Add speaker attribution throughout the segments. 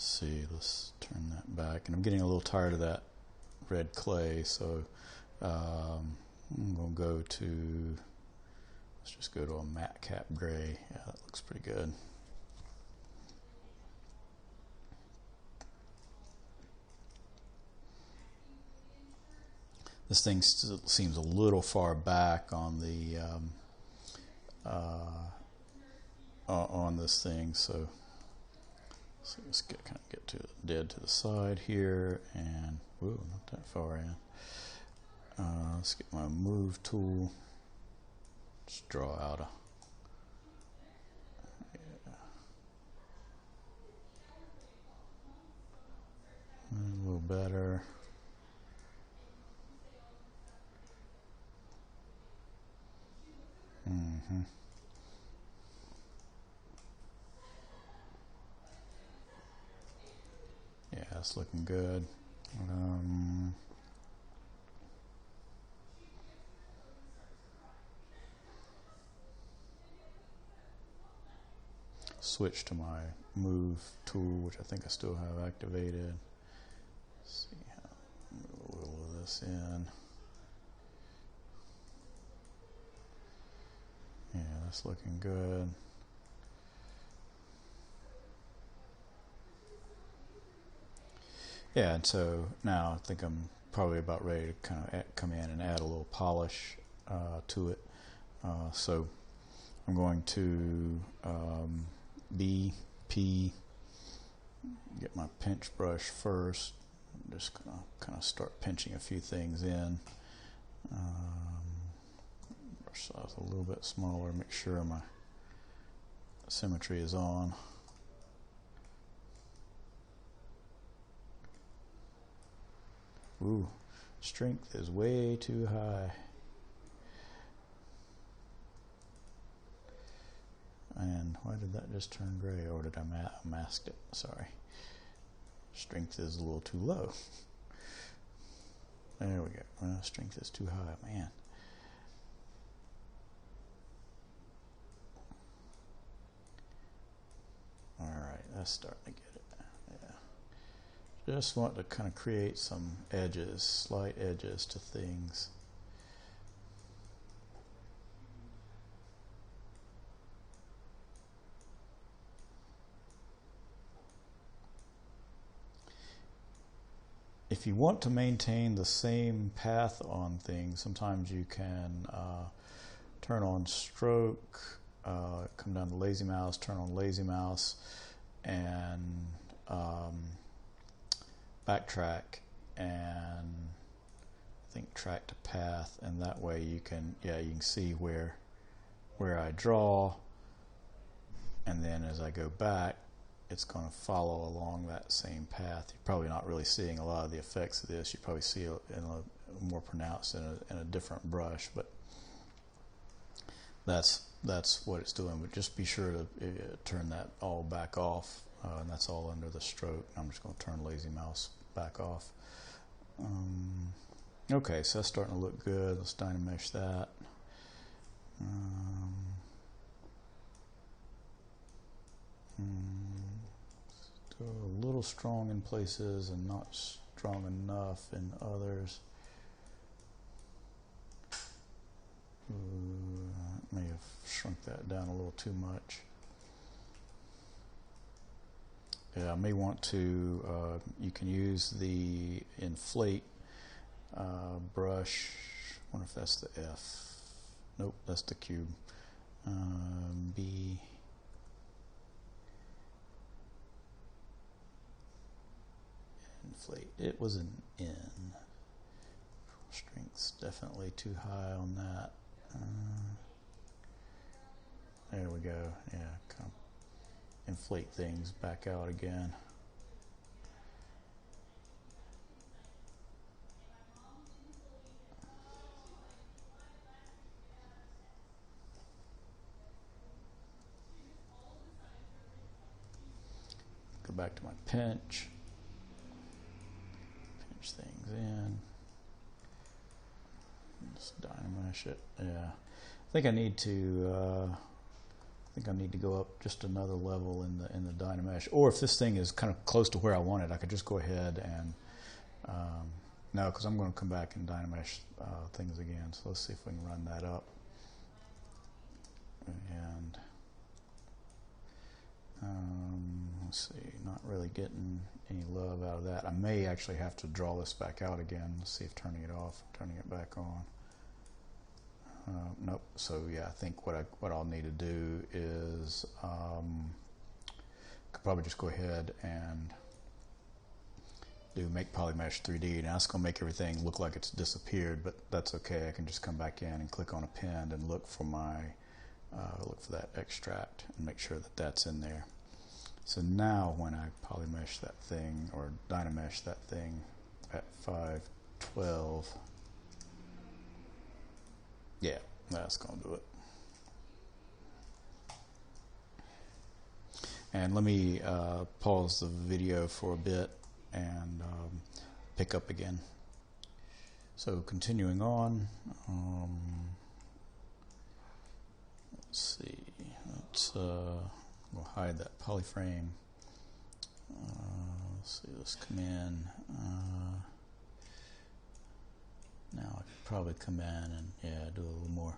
Speaker 1: Let's see, let's turn that back. And I'm getting a little tired of that red clay, so I'm going to go to, let's just go to a matte cap gray. Yeah, that looks pretty good. This thing still seems a little far back on the on this thing, so let's kind of get to dead to the side here, and whoa, not that far in. Let's get my move tool. Just draw out a little better. Yeah, it's looking good. Switch to my move tool, which I think I still have activated. Let's see how move a little of this in. Yeah, that's looking good. Yeah, and so now I think I'm probably about ready to kind of come in and add a little polish to it. So I'm going to BP, get my pinch brush first. I'm just going to kind of start pinching a few things in. Brush size a little bit smaller, make sure my symmetry is on. Ooh, strength is way too high. And why did that just turn gray? Or did I mask it? Sorry. Strength is a little too low. There we go. Strength is too high, man. Alright, that's starting to get it. Yeah. Just want to kind of create some edges, slight edges to things. If you want to maintain the same path on things, sometimes you can turn on stroke, come down to lazy mouse, turn on lazy mouse, and backtrack, and I think track to path, and that way you can, you can see where I draw, and then as I go back, it's going to follow along that same path. You're probably not really seeing a lot of the effects of this. You probably see it in a more pronounced in a different brush, but that's what it's doing. But just be sure to turn that all back off, and that's all under the stroke. I'm just going to turn lazy mouse back off. Okay, so that's starting to look good. Let's dynamesh that. Still a little strong in places and not strong enough in others. I may have shrunk that down a little too much. Yeah, I may want to, you can use the inflate brush. I wonder if that's the F. Nope, that's the cube. B. Inflate. It was an N. Strength's definitely too high on that. There we go. Yeah, kind of inflate things back out again. Go back to my pinch. Pinch things in. Just dynamesh it. Yeah. I think I need to think I need to go up just another level in the Dynamesh. Or if this thing is kind of close to where I want it, I could just go ahead and no, because I'm going to come back and Dynamesh things again. So let's see if we can run that up. And let's see, not really getting any love out of that. I may actually have to draw this back out again. Let's see if turning it off, turning it back on. Nope. So yeah, I think what I'll need to do is could probably just go ahead and do make polymesh 3D. Now it's going to make everything look like it's disappeared, but that's okay. I can just come back in and click on append and look for my look for that extract and make sure that that's in there. So now when I polymesh that thing or Dynamesh that thing at 512, yeah, that's going to do it. And let me pause the video for a bit and pick up again. So continuing on, let's see, we'll hide that polyframe. Let's see, let's come in. Now I could probably come in and do a little more.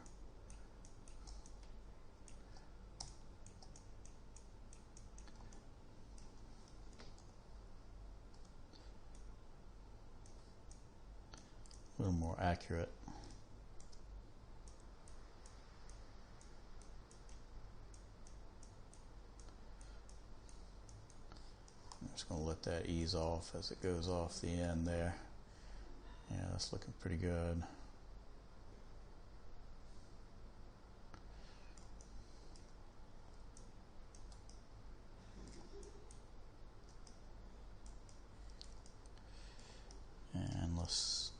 Speaker 1: A little more accurate. I'm just going to let that ease off as it goes off the end there. Yeah, that's looking pretty good. And let's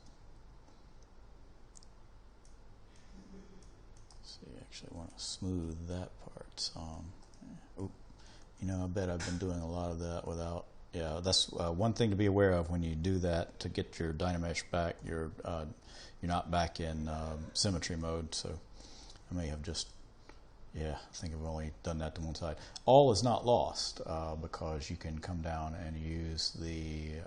Speaker 1: see, actually want to smooth that part some. Oh, you know, I bet I've been doing a lot of that without. Yeah, that's one thing to be aware of when you do that. To get your Dynamesh back, you're not back in symmetry mode. So I may have just, yeah, I think I've only done that to one side. All is not lost because you can come down and use the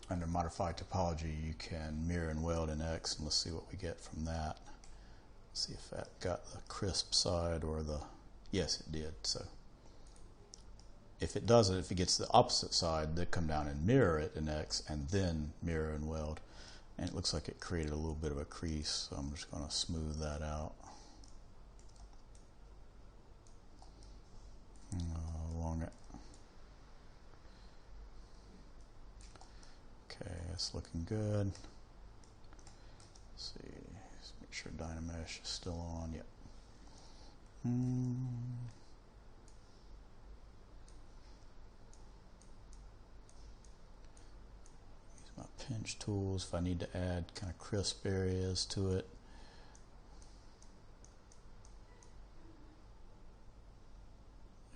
Speaker 1: under modify topology. You can mirror and weld in X, and let's see what we get from that. See if that got the crisp side or the. Yes, it did. So if it doesn't, if it gets the opposite side, they come down and mirror it in X and then mirror and weld. And it looks like it created a little bit of a crease, so I'm just going to smooth that out. Along it. Okay, it's looking good. Let's see, let's make sure Dynamesh is still on. Yep. Use my pinch tools if I need to add kind of crisp areas to it.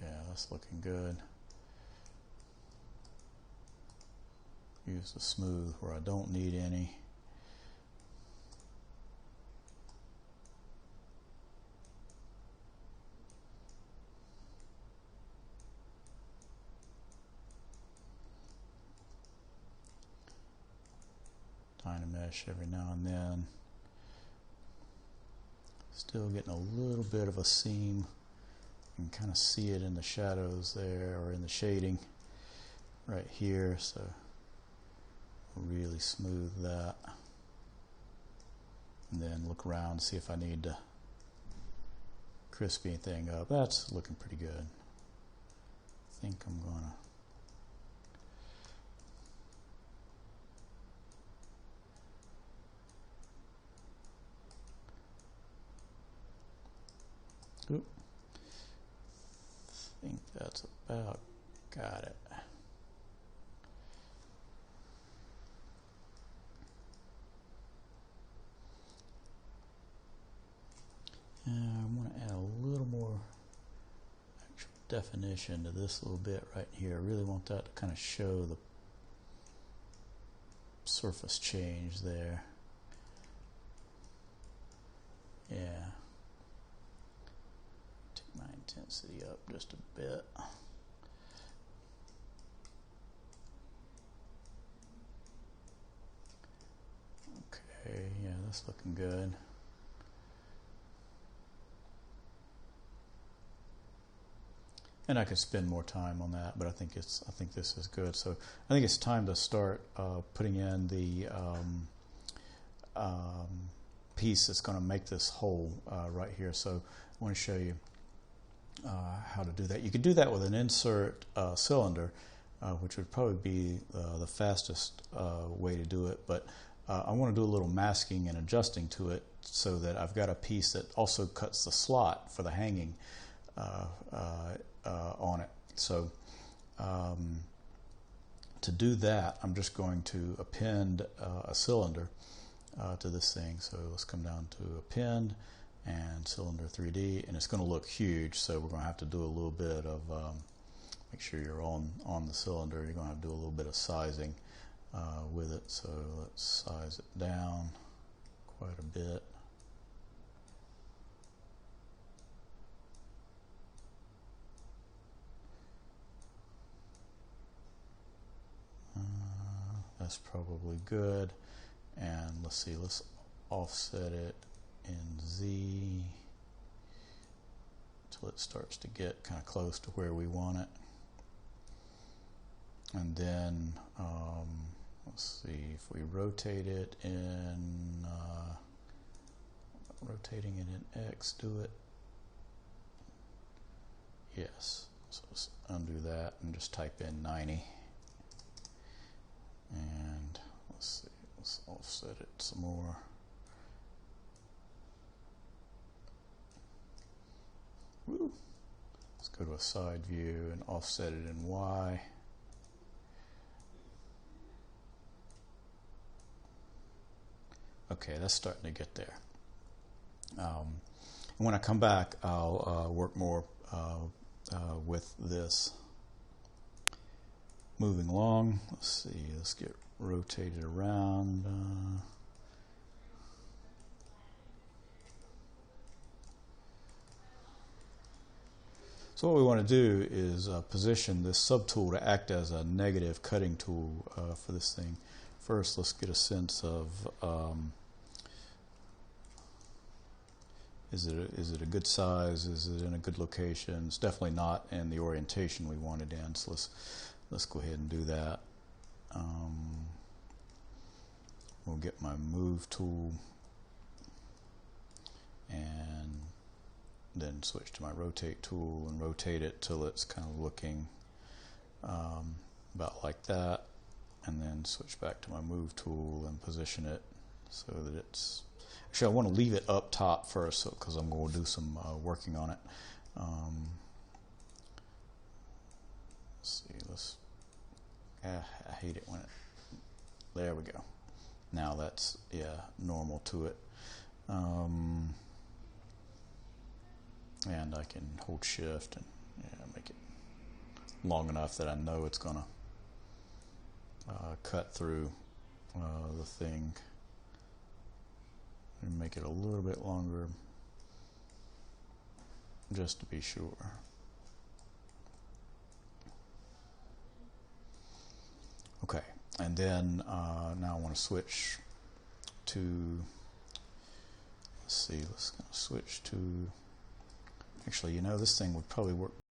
Speaker 1: Yeah, that's looking good. Use the smooth where I don't need any. Dynamesh every now and then. Still getting a little bit of a seam. You can kind of see it in the shadows there, or in the shading right here, so really smooth that. And then look around and see if I need to crisp anything up. That's looking pretty good. I think I'm gonna I think that's about got it. I want to add a little more actual definition to this little bit right here. I really want that to kind of show the surface change there. Yeah. Take my intensity up just a bit. Okay, yeah, that's looking good. And I could spend more time on that, but I think this is good. So I think it's time to start putting in the piece that's going to make this hole right here. So I want to show you how to do that. You could do that with an insert cylinder, which would probably be the fastest way to do it. But I want to do a little masking and adjusting to it so that I've got a piece that also cuts the slot for the hanging on it. So to do that, I'm just going to append a cylinder to this thing. So let's come down to append and cylinder 3D, and it's going to look huge, so we're going to have to do a little bit of make sure you're on the cylinder. You're going to have to do a little bit of sizing with it. So let's size it down quite a bit. That's probably good. And let's see, let's offset it in Z until it starts to get kind of close to where we want it. And then let's see, if we rotate it in rotating it in X, do it. Yes. So let's undo that and just type in 90. And let's see, let's offset it some more. Woo. Let's go to a side view and offset it in Y. Okay, that's starting to get there. And when I come back, I'll work more with this. Moving along, let's see, let's get rotated around. So what we want to do is position this subtool to act as a negative cutting tool for this thing. First, let's get a sense of is it a good size? Is it in a good location? It's definitely not in the orientation we want it in. So let's go ahead and do that. We'll get my move tool and then switch to my rotate tool and rotate it till it's kind of looking about like that, and then switch back to my move tool and position it so that it's actually, I want to leave it up top first because I'm going to do some working on it. Let's see, I hate it when it, there we go. Now that's, yeah, normal to it. And I can hold shift and make it long enough that I know it's going to cut through the thing. And make it a little bit longer just to be sure. Okay, and then now I want to switch to, let's see, let's switch to, actually, this thing would probably work